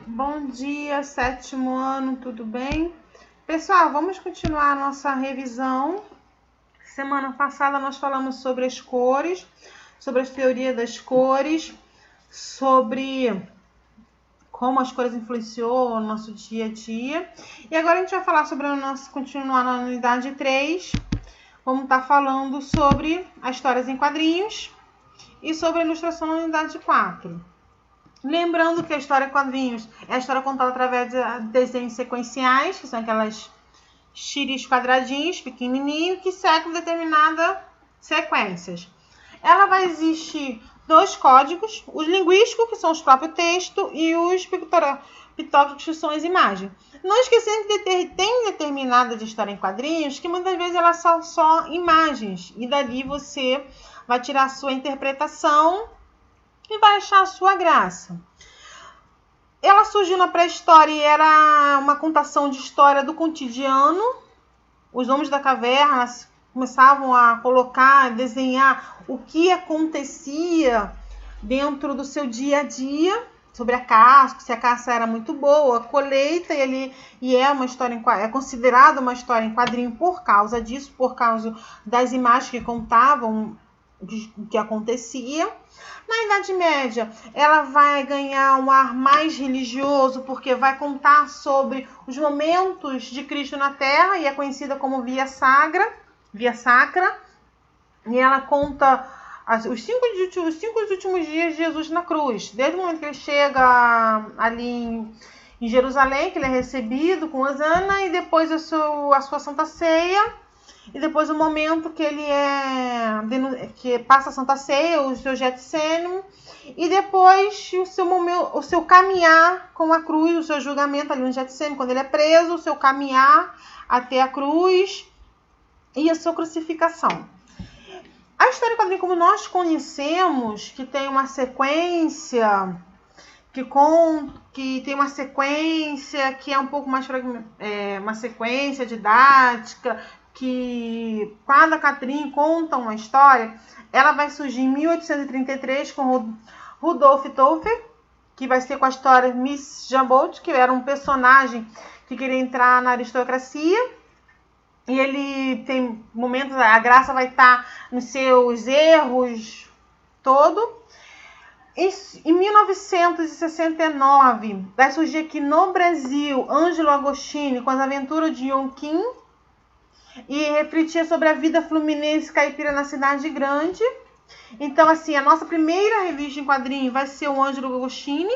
Bom dia, sétimo ano, tudo bem? Pessoal, vamos continuar a nossa revisão. Semana passada nós falamos sobre as cores, sobre as teorias das cores, sobre como as cores influenciou no nosso dia a dia. E agora a gente vai falar sobre continuar na unidade 3. Vamos estar falando sobre as histórias em quadrinhos e sobre a ilustração na unidade 4. Lembrando que a história em quadrinhos é a história contada através de desenhos sequenciais, que são aquelas tiras quadradinhos, pequenininhos, que seguem determinadas sequências. Ela vai existir dois códigos, os linguísticos, que são os próprios textos, e os pictógrafos, que são as imagens. Não esquecendo que tem determinada de história em quadrinhos, que muitas vezes elas são só imagens, e dali você vai tirar a sua interpretação e vai achar a sua graça. Ela surgiu na pré-história e era uma contação de história do cotidiano. Os homens da caverna começavam a colocar, a desenhar o que acontecia dentro do seu dia a dia, sobre a caça, se a caça era muito boa, a colheita, e é uma história é considerada uma história em quadrinho por causa disso, por causa das imagens que contavam o que acontecia. Na Idade Média, ela vai ganhar um ar mais religioso, porque vai contar sobre os momentos de Cristo na Terra, e é conhecida como Via Sacra, e ela conta os cinco últimos dias de Jesus na cruz, desde o momento que ele chega ali em Jerusalém, que ele é recebido com Hosana, e depois a sua Santa Ceia, e depois o momento que ele que passa a Santa Ceia, o seu Getsêmen, e depois o seu caminhar com a cruz, o seu julgamento ali no Getsêmen, quando ele é preso, o seu caminhar até a cruz e a sua crucificação. A história em quadrinho, como nós conhecemos, que tem uma sequência, que tem uma sequência que é um pouco mais uma sequência didática, que cada quadrinho conta uma história. Ela vai surgir em 1833 com Rudolf Toffer, que vai ser com a história Miss Jambot, que era um personagem que queria entrar na aristocracia. E ele tem momentos, a graça vai estar nos seus erros todo. Em 1969, vai surgir aqui no Brasil Ângelo Agostini com as aventuras de Yonkin, e refletia sobre a vida fluminense caipira na cidade grande. Então, assim, a nossa primeira revista em quadrinho vai ser o Ângelo Agostini,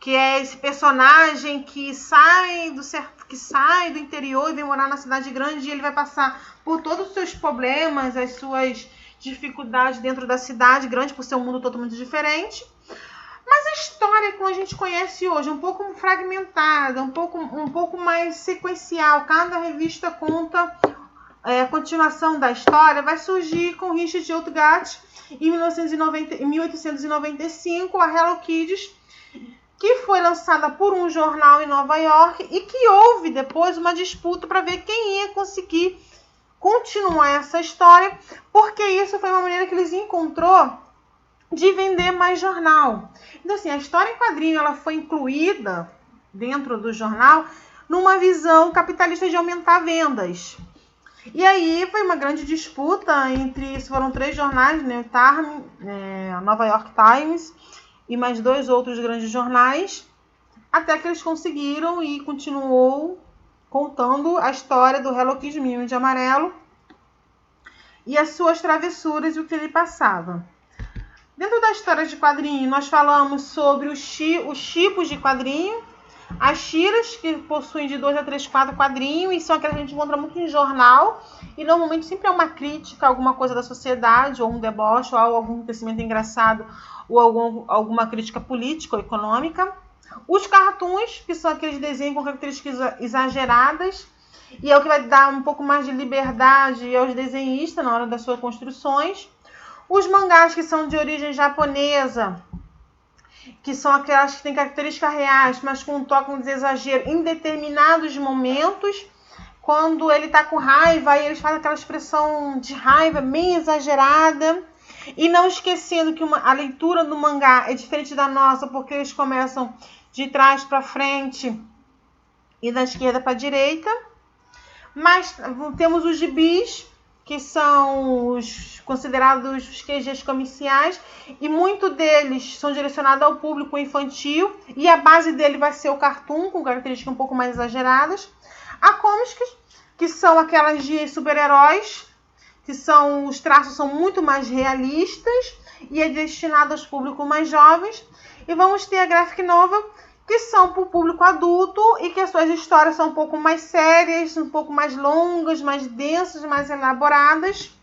que é esse personagem que sai do interior e vem morar na cidade grande, e ele vai passar por todos os seus problemas, as suas dificuldades dentro da cidade grande, por ser um mundo totalmente diferente. Mas a história como a gente conhece hoje é um pouco fragmentada, um pouco mais sequencial. Cada revista conta a continuação da história. Vai surgir com Richard Outgard em 1895, a Hello Kids, que foi lançada por um jornal em Nova York, e que houve depois uma disputa para ver quem ia conseguir continuar essa história, porque isso foi uma maneira que eles encontrou de vender mais jornal. Então, assim, a história em quadrinho ela foi incluída dentro do jornal numa visão capitalista de aumentar vendas. E aí foi uma grande disputa foram 3 jornais, né, a Nova York Times e mais 2 outros grandes jornais, até que eles conseguiram, e continuou contando a história do Hello Kids Menino de Amarelo e as suas travessuras e o que ele passava. Dentro da história de quadrinho, nós falamos sobre os tipos de quadrinho, as tiras, que possuem de 2 a 3, 4 quadrinhos, e são aquelas que a gente encontra muito em jornal, e normalmente sempre é uma crítica a alguma coisa da sociedade, ou um deboche, ou algum acontecimento engraçado, ou alguma crítica política ou econômica. Os cartoons, que são aqueles desenhos com características exageradas, e é o que vai dar um pouco mais de liberdade aos desenhistas na hora das suas construções. Os mangás, que são de origem japonesa, que são aquelas que têm características reais, mas com um toque de exagero em determinados momentos. Quando ele está com raiva, aí eles fazem aquela expressão de raiva bem exagerada. E não esquecendo que a leitura do mangá é diferente da nossa, porque eles começam de trás para frente e da esquerda para a direita. Mas temos os gibis, que são os considerados os QGs comerciais, e muitos deles são direcionados ao público infantil, e a base dele vai ser o cartoon, com características um pouco mais exageradas. A comics, que são aquelas de super-heróis, que são, os traços são muito mais realistas, e é destinado aos públicos mais jovens. E vamos ter a graphic novel, que são para o público adulto e que as suas histórias são um pouco mais sérias, um pouco mais longas, mais densas, mais elaboradas.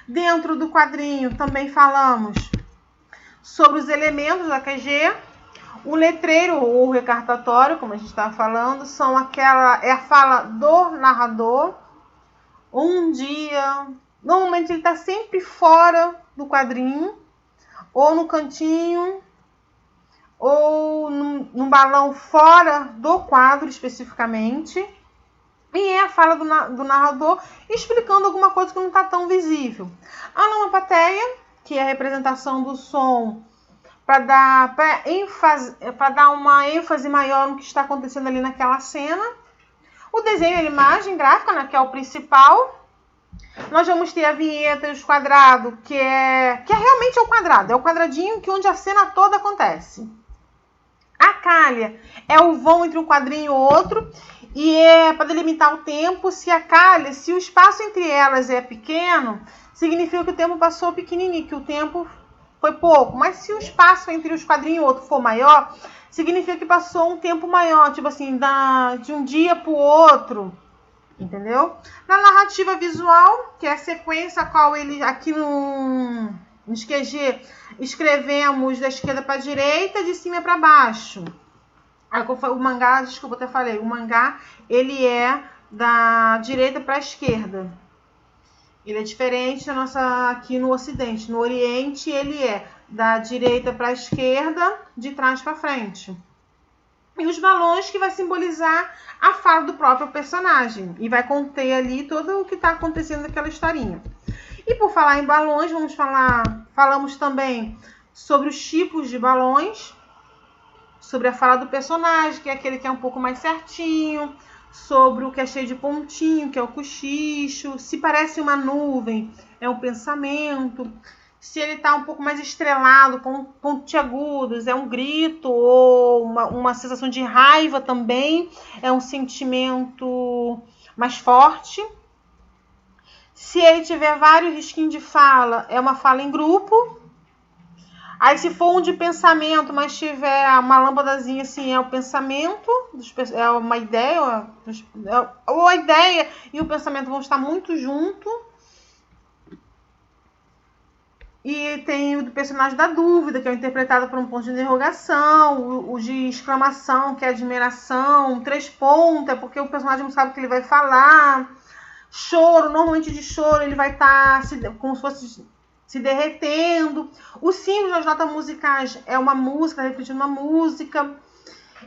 Dentro do quadrinho também falamos sobre os elementos da QG. O letreiro ou recartatório, como a gente estava falando, é a fala do narrador. Um dia, normalmente ele está sempre fora do quadrinho, ou no cantinho, ou num balão fora do quadro especificamente. E é a fala do narrador explicando alguma coisa que não está tão visível. A onomatopeia, que é a representação do som, para dar uma ênfase maior no que está acontecendo ali naquela cena. O desenho, a imagem gráfica, né, que é o principal. Nós vamos ter a vinheta e os quadrados, que realmente é o quadrado. É o quadradinho onde a cena toda acontece. A calha é o vão entre um quadrinho e outro, e é para delimitar o tempo. Se o espaço entre elas é pequeno, significa que o tempo passou pequenininho, que o tempo foi pouco. Mas se o espaço entre os quadrinhos e outro for maior, significa que passou um tempo maior, tipo assim, de um dia para o outro, entendeu? Na narrativa visual, que é a sequência a qual ele aqui no QG escrevemos da esquerda para a direita, de cima para baixo. O mangá, desculpa, até falei, o mangá ele é da direita para a esquerda. Ele é diferente da nossa aqui no Ocidente. No Oriente ele é da direita para a esquerda, de trás para frente. E os balões, que vai simbolizar a fala do próprio personagem e vai conter ali todo o que está acontecendo naquela historinha. E por falar em balões, falamos também sobre os tipos de balões, sobre a fala do personagem, que é aquele que é um pouco mais certinho, sobre o que é cheio de pontinho, que é o cochicho, se parece uma nuvem, é um pensamento, se ele está um pouco mais estrelado, com pontiagudos, é um grito, ou uma sensação de raiva também, é um sentimento mais forte. Se ele tiver vários risquinhos de fala, é uma fala em grupo. Aí, se for um de pensamento, mas tiver uma lâmpadazinha assim, é o pensamento, é uma ideia, ou a ideia e o pensamento vão estar muito juntos. E tem o do personagem da dúvida, que é interpretado por um ponto de interrogação, o de exclamação, que é admiração, 3 pontos, é porque o personagem não sabe o que ele vai falar. Choro, normalmente de choro, ele vai estar como se fosse se derretendo. O símbolo das notas musicais é uma música, repetindo uma música.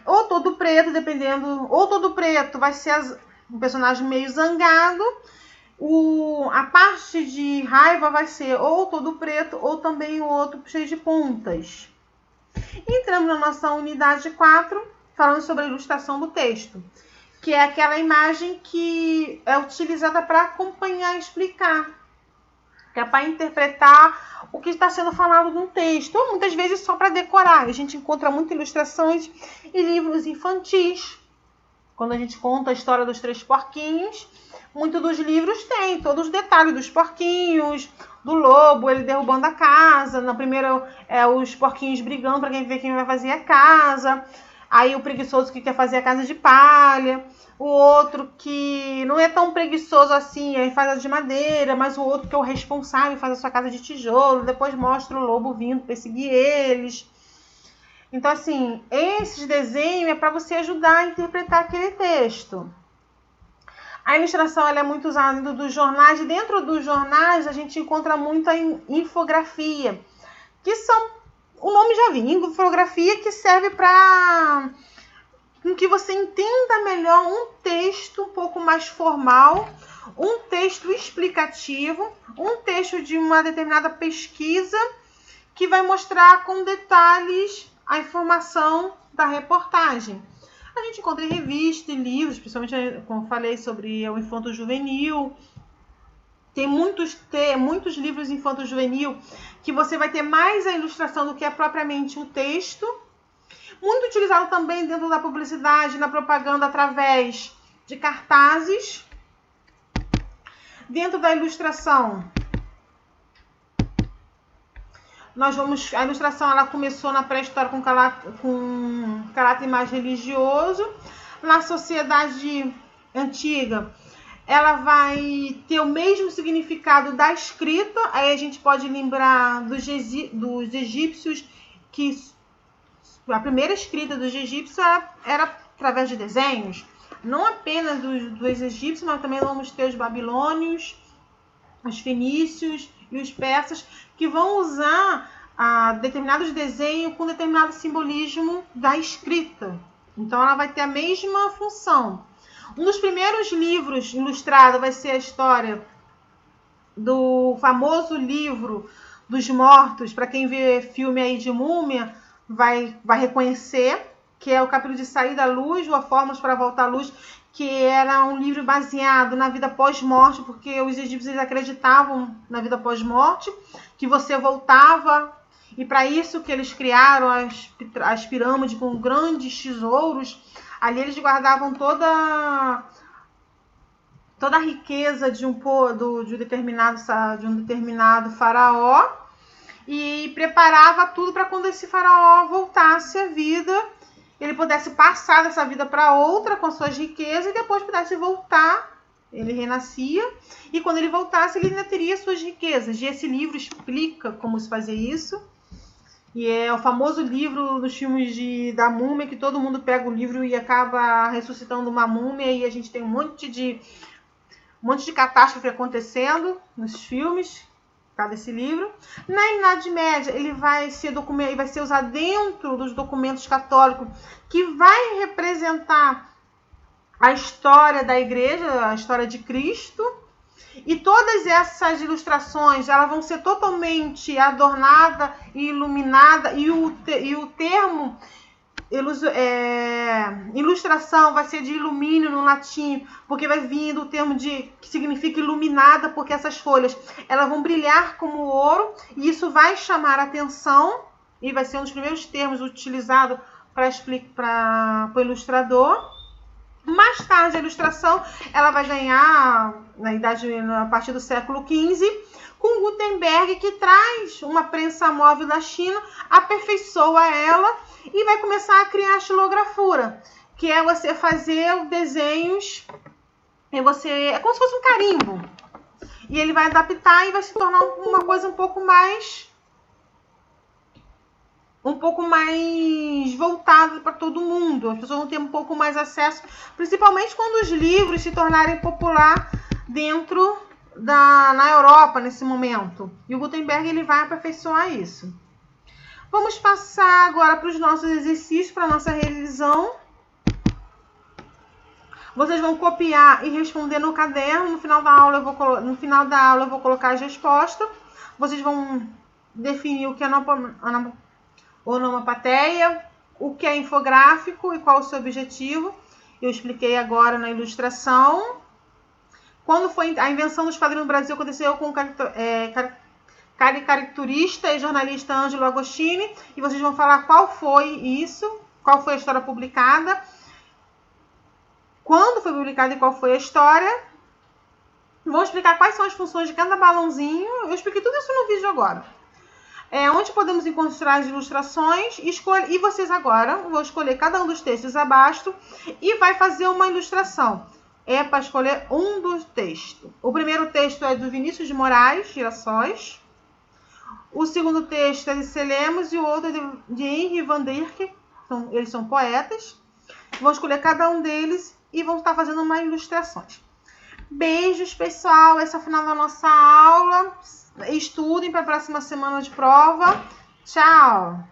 Ou todo preto, dependendo. Ou todo preto vai ser um personagem meio zangado. A parte de raiva vai ser ou todo preto, ou também o outro cheio de pontas. Entramos na nossa unidade 4, falando sobre a ilustração do texto, que é aquela imagem que é utilizada para acompanhar e explicar, que é para interpretar o que está sendo falado no texto, ou muitas vezes só para decorar. A gente encontra muitas ilustrações em livros infantis. Quando a gente conta a história dos 3 porquinhos, muitos dos livros tem todos os detalhes dos porquinhos, do lobo, ele derrubando a casa. Na primeira, os porquinhos brigando para quem vai fazer a casa. Aí o preguiçoso que quer fazer a casa de palha. O outro que não é tão preguiçoso assim, aí faz a de madeira. Mas o outro que é o responsável, faz a sua casa de tijolo. Depois mostra o lobo vindo perseguir eles. Então, assim, esses desenhos é para você ajudar a interpretar aquele texto. A ilustração ela é muito usada dentro dos jornais. E dentro dos jornais a gente encontra muita infografia, que são, o nome já vem, infografia, que serve para que você entenda melhor um texto um pouco mais formal, um texto explicativo, um texto de uma determinada pesquisa, que vai mostrar com detalhes a informação da reportagem. A gente encontra em revistas e livros, principalmente, como eu falei, sobre o infanto-juvenil. Tem muitos livros infanto-juvenil que você vai ter mais a ilustração do que é propriamente o texto. Muito utilizado também dentro da publicidade, na propaganda, através de cartazes. Dentro da ilustração, a ilustração ela começou na pré-história com caráter mais religioso. Na sociedade antiga, ela vai ter o mesmo significado da escrita. Aí a gente pode lembrar dos egípcios, que a primeira escrita dos egípcios era através de desenhos. Não apenas dos egípcios, mas também vamos ter os babilônios, os fenícios e os persas, que vão usar determinados desenhos com determinado simbolismo da escrita. Então, ela vai ter a mesma função. Um dos primeiros livros ilustrados vai ser a história do famoso livro dos mortos. Para quem vê filme aí de Múmia, vai reconhecer, que é o capítulo de Sair da Luz, ou Formas para Voltar à Luz, que era um livro baseado na vida pós-morte, porque os egípcios acreditavam na vida pós-morte, que você voltava, e para isso que eles criaram as pirâmides com grandes tesouros. Ali eles guardavam toda a riqueza de um determinado faraó, e preparava tudo para quando esse faraó voltasse à vida, ele pudesse passar dessa vida para outra com suas riquezas e depois pudesse voltar. Ele renascia e quando ele voltasse ele ainda teria suas riquezas. E esse livro explica como se fazer isso. E é o famoso livro dos filmes da múmia, que todo mundo pega o livro e acaba ressuscitando uma múmia, e a gente tem um monte de catástrofe acontecendo nos filmes. Desse livro. Na Idade Média, ele vai ser usado dentro dos documentos católicos, que vai representar a história da igreja, a história de Cristo, e todas essas ilustrações elas vão ser totalmente adornadas e iluminadas, e o termo ilustração vai ser de ilumínio no latim, porque vai vir do termo que significa iluminada, porque essas folhas elas vão brilhar como ouro, e isso vai chamar a atenção, e vai ser um dos primeiros termos utilizados para o ilustrador. Mais tarde, a ilustração ela vai ganhar, a partir do século XV, com Gutenberg, que traz uma prensa móvel da China, aperfeiçoa ela e vai começar a criar a xilografura, que é você fazer desenhos, é como se fosse um carimbo. E ele vai adaptar e vai se tornar uma coisa um pouco mais voltada para todo mundo. As pessoas vão ter um pouco mais acesso, principalmente quando os livros se tornarem popular na Europa nesse momento. E o Gutenberg ele vai aperfeiçoar isso. Vamos passar agora para os nossos exercícios, para a nossa revisão. Vocês vão copiar e responder no caderno. No final da aula eu vou colocar as respostas. Vocês vão definir o que é onomatopeia, o que é infográfico e qual o seu objetivo. Eu expliquei agora na ilustração. Quando foi a invenção dos quadrinhos no Brasil, aconteceu com o caricaturista e jornalista Ângelo Agostini, e vocês vão falar qual foi isso, qual foi a história publicada, quando foi publicada e qual foi a história. Vou explicar quais são as funções de cada balãozinho. Eu expliquei tudo isso no vídeo agora. Onde podemos encontrar as ilustrações, e vocês agora vão escolher cada um dos textos abaixo e vai fazer uma ilustração. É para escolher um dos textos. O primeiro texto é do Vinícius de Moraes, Girassóis. O segundo texto é de Celemos e o outro é de Henri van Dyck. Eles são poetas. Vão escolher cada um deles e vão estar fazendo umas ilustrações. Beijos, pessoal. Esse é o final da nossa aula. Estudem para a próxima semana de prova. Tchau!